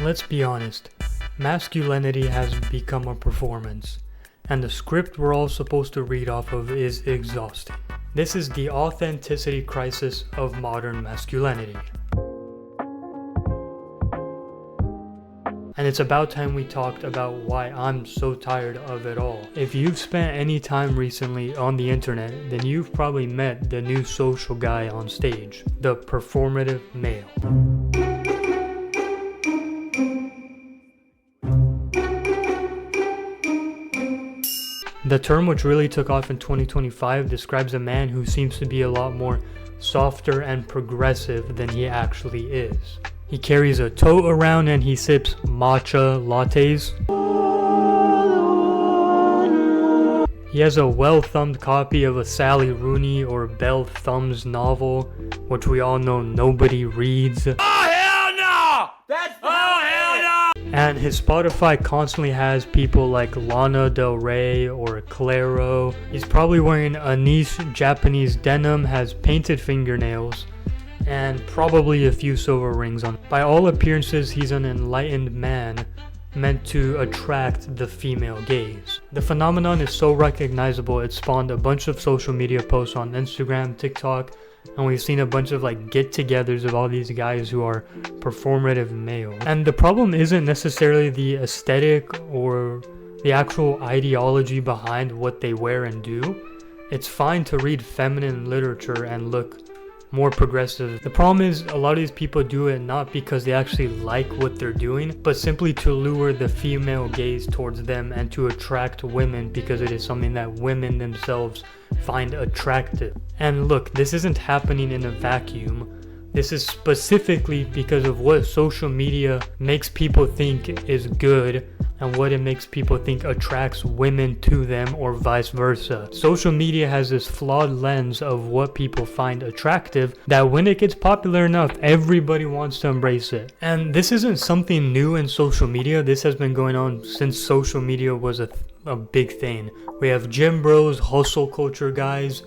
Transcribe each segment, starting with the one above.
Let's be honest, masculinity has become a performance, and the script we're all supposed to read off of is exhausting. This is the authenticity crisis of modern masculinity. And it's about time we talked about why I'm so tired of it all. If you've spent any time recently on the internet, then you've probably met the new social guy on stage, the performative male. The term, which really took off in 2025, describes a man who seems to be a lot more softer and progressive than he actually is. He carries a tote around and he sips matcha lattes. He has a well-thumbed copy of a Sally Rooney or Belle Thumbs novel, which we all know nobody reads. Oh hell no! That's hell no! And his Spotify constantly has people like Lana Del Rey or Clairo. He's probably wearing a niche Japanese denim, has painted fingernails, and probably a few silver rings on. By all appearances, he's an enlightened man meant to attract the female gaze. The phenomenon is so recognizable, it spawned a bunch of social media posts on Instagram, TikTok, and we've seen a bunch of get-togethers of all these guys who are performative male. And the problem isn't necessarily the aesthetic or the actual ideology behind what they wear and do. It's fine to read feminine literature and look more progressive. The problem is a lot of these people do it not because they actually like what they're doing, but simply to lure the female gaze towards them and to attract women because it is something that women themselves find attractive. And look, this isn't happening in a vacuum. This is specifically because of what social media makes people think is good and what it makes people think attracts women to them or vice versa. Social media has this flawed lens of what people find attractive that when it gets popular enough, everybody wants to embrace it. And this isn't something new in social media. This has been going on since social media was a big thing. We have gym bros, hustle culture guys.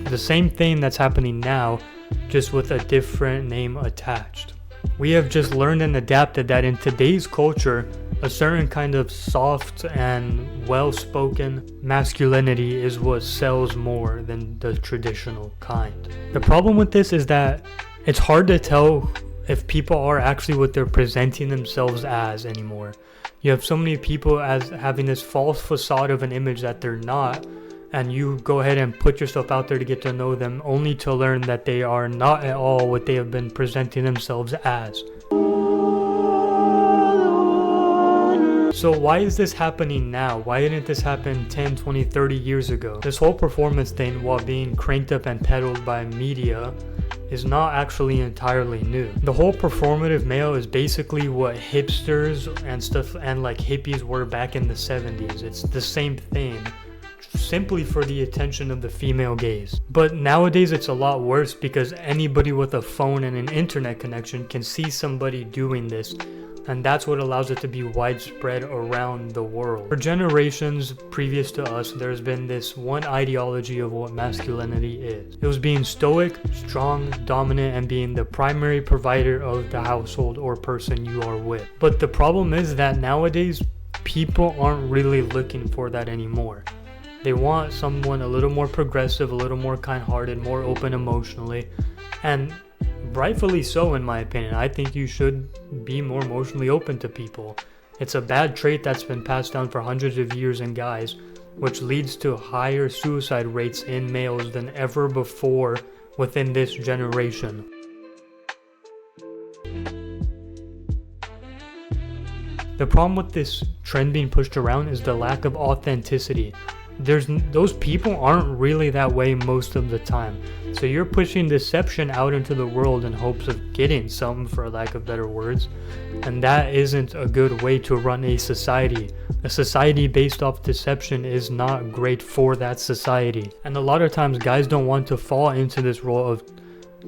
The same thing that's happening now, just with a different name attached. We have just learned and adapted that in today's culture, a certain kind of soft and well-spoken masculinity is what sells more than the traditional kind. The problem with this is that it's hard to tell if people are actually what they're presenting themselves as anymore. You have so many people as having this false facade of an image that they're not, and you go ahead and put yourself out there to get to know them only to learn that they are not at all what they have been presenting themselves as. So why is this happening now? Why didn't this happen 10, 20, 30 years ago? This whole performance thing, while being cranked up and peddled by media, is not actually entirely new. The whole performative male is basically what hipsters and stuff and hippies were back in the 70s. It's the same thing, simply for the attention of the female gaze. But nowadays it's a lot worse because anybody with a phone and an internet connection can see somebody doing this, and that's what allows it to be widespread around the world. For generations previous to us, there's been this one ideology of what masculinity is. It was being stoic, strong, dominant, and being the primary provider of the household or person you are with. But the problem is that nowadays people aren't really looking for that anymore. They want someone a little more progressive, a little more kind-hearted, more open emotionally, and rightfully so in my opinion. I think you should be more emotionally open to people. It's a bad trait that's been passed down for hundreds of years in guys, which leads to higher suicide rates in males than ever before within this generation. The problem with this trend being pushed around is the lack of authenticity. Those people aren't really that way most of the time. So you're pushing deception out into the world in hopes of getting something, for lack of better words. And that isn't a good way to run a society. A society based off deception is not great for that society. And a lot of times guys don't want to fall into this role of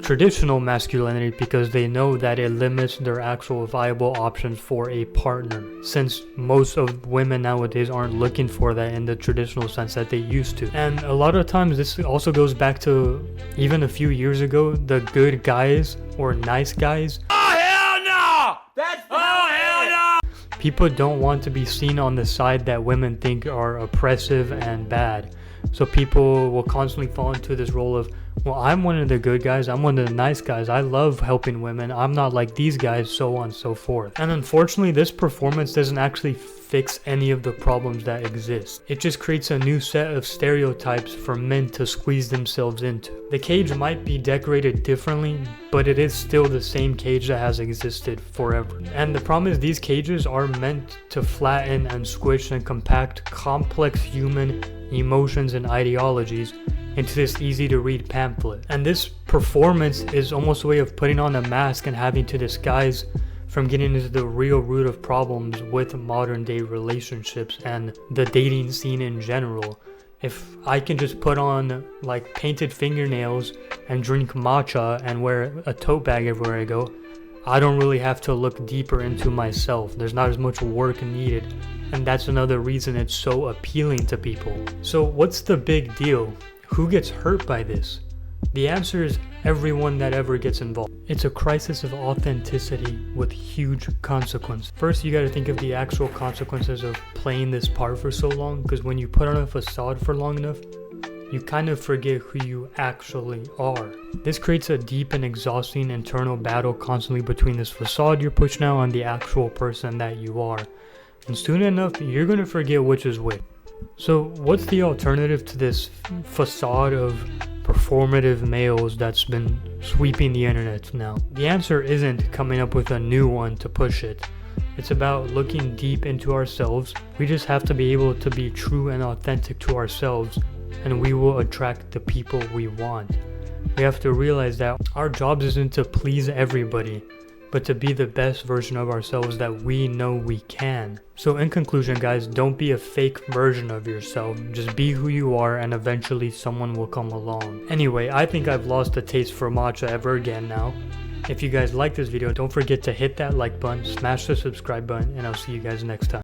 traditional masculinity because they know that it limits their actual viable options for a partner, since most of women nowadays aren't looking for that in the traditional sense that they used to. And a lot of times this also goes back to even a few years ago, the good guys or nice guys. Oh, hell no! That's hell no! People don't want to be seen on the side that women think are oppressive and bad. So people will constantly fall into this role of, well, I'm one of the good guys, I'm one of the nice guys, I love helping women, I'm not like these guys, so on and so forth. And unfortunately, this performance doesn't actually fix any of the problems that exist. It just creates a new set of stereotypes for men to squeeze themselves into. The cage might be decorated differently, but it is still the same cage that has existed forever. And the problem is these cages are meant to flatten and squish and compact complex human emotions and ideologies into this easy to read pamphlet. And this performance is almost a way of putting on a mask and having to disguise from getting into the real root of problems with modern day relationships and the dating scene in general. If I can just put on like painted fingernails and drink matcha and wear a tote bag everywhere I go, I don't really have to look deeper into myself. There's not as much work needed. And that's another reason it's so appealing to people. So what's the big deal? Who gets hurt by this? The answer is everyone that ever gets involved. It's a crisis of authenticity with huge consequences. First, you gotta think of the actual consequences of playing this part for so long, because when you put on a facade for long enough, you kind of forget who you actually are. This creates a deep and exhausting internal battle constantly between this facade you're pushing out and the actual person that you are. And soon enough, you're gonna forget which is which. So what's the alternative to this facade of performative males that's been sweeping the internet now? The answer isn't coming up with a new one to push it. It's about looking deep into ourselves. We just have to be able to be true and authentic to ourselves, and we will attract the people we want. We have to realize that our job isn't to please everybody, but to be the best version of ourselves that we know we can. So in conclusion, guys, don't be a fake version of yourself. Just be who you are, and eventually someone will come along. Anyway, I think I've lost the taste for matcha ever again now. If you guys like this video, don't forget to hit that like button, smash the subscribe button, and I'll see you guys next time.